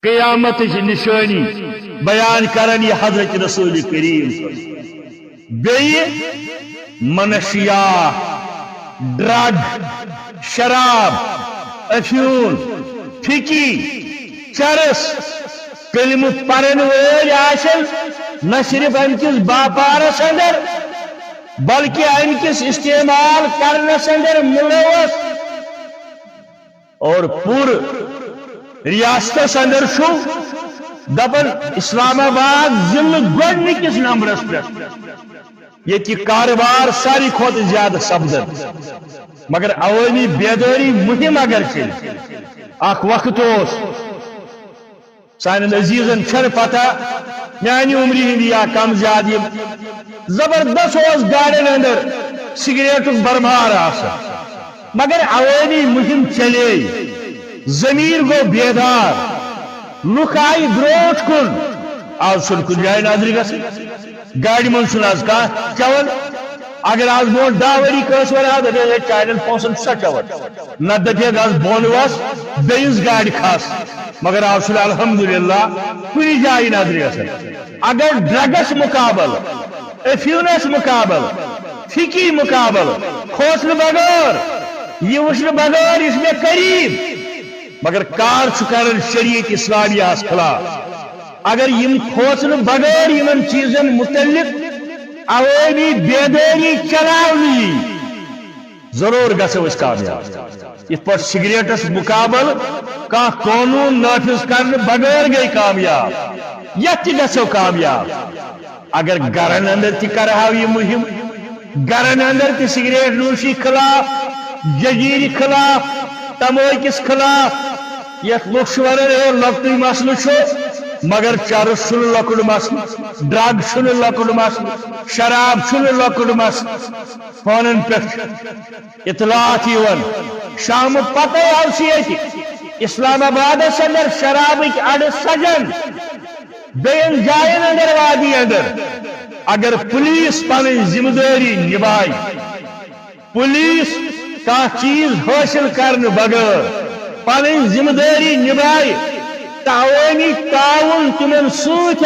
قیامت نشانی بیان کرن یہ حضرت رسول کریم بیئی منشیات ڈرگ شراب افیون پھکی چرس کلمہ پرن ول آشن نہ صرف ام کس باپارس اندر بلکہ ام کس استعمال کرنس اندر ملوث اور پور ریاست اندر شو دپن اسلام آباد ضلع گوڈنکس نمبرس پہ یہ کاروبار ساری کھت زیادہ سپدن مگر عوامی بیداری مہم اگر چل اخ وقت سان عزیزن چھن پتہ میانی عمری ہند یا کم زیادہ زبردست گاڑین اندر سگریٹ برمار آسا مگر عوامی مہم چلے ضمیر گو بیدار لکھ آئی بروٹ کن آج سن کن جائے ناظری گا گاڑی من سن آج کا چون اگر آج بون داوری کس ورہا دے چائنل پونسن سا چون نہ دے گاز بون واس بیس گاڑی خاص مگر آج سن الحمدللہ کن جائے ناظری گا اگر ڈرگس مقابل افیونس مقابل فکی مقابل کھوسن بغیر یہ وشن بغیر اس میں قریب مگر کار کرن شریعت اسلامیہ خلاف اگر یم کھوسن بغیر یمن چیزن متعلق عوامی بیداری چلاونی ضرور گژھو اس کامیاب اس پر سگریٹس مقابل کا قانون نافذ کرنے بغیر گئی کامیاب یہ گژھو کامیاب اگر گرن اندر تہ کرہو یہ مہم گرن اندر تہ سگریٹ نوشی خلاف جگیری خلاف تموکس خلاف یہ لوگ لکٹ مسلہ مگر چرس چھ لکٹ مسلہ ڈرگ چھ لکٹ مسلہ شراب چھ لکٹ مسلہ فون پہ اطلاعات شام پتہ آو اسلام آباد اندر شرابک اڑ سجن بین جائن اندر وادی اندر اگر پولیس پن ذمہ داری نبھائی پولیس کا چیز حاصل کرنے بغیر پن ذمہ داری نبھائی تعاونی تعاون تمن ست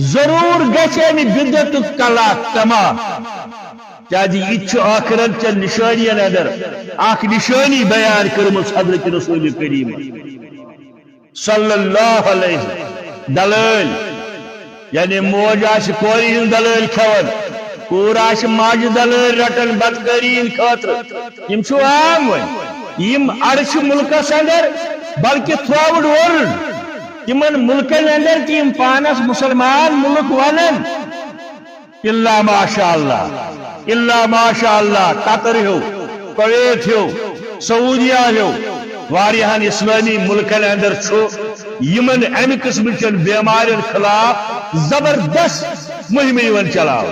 ضرور گھے بدت کلا تمام یہ آخرت چن نشانی اندر اخ نشانی بیان کرم حضرت رسول کریم صلی اللہ علیہ دلائل یعنی موج آس کوری ہند دلائل کھان کور آس ماجہ دلائل رٹن بدکاری ہند خاطر عام یم اڑچ ملکس اندر بلکہ تھروٹ ورلڈ تمن ملکن اندر تم پانس مسلمان ملک ونن الا ماشاء اللہ قطر ہو کویت ہو سعودیہ ہو واریہن اسلامی ملکن اندر یمن امہ قسم چن بیمارین خلاف زبردست مہم چلاو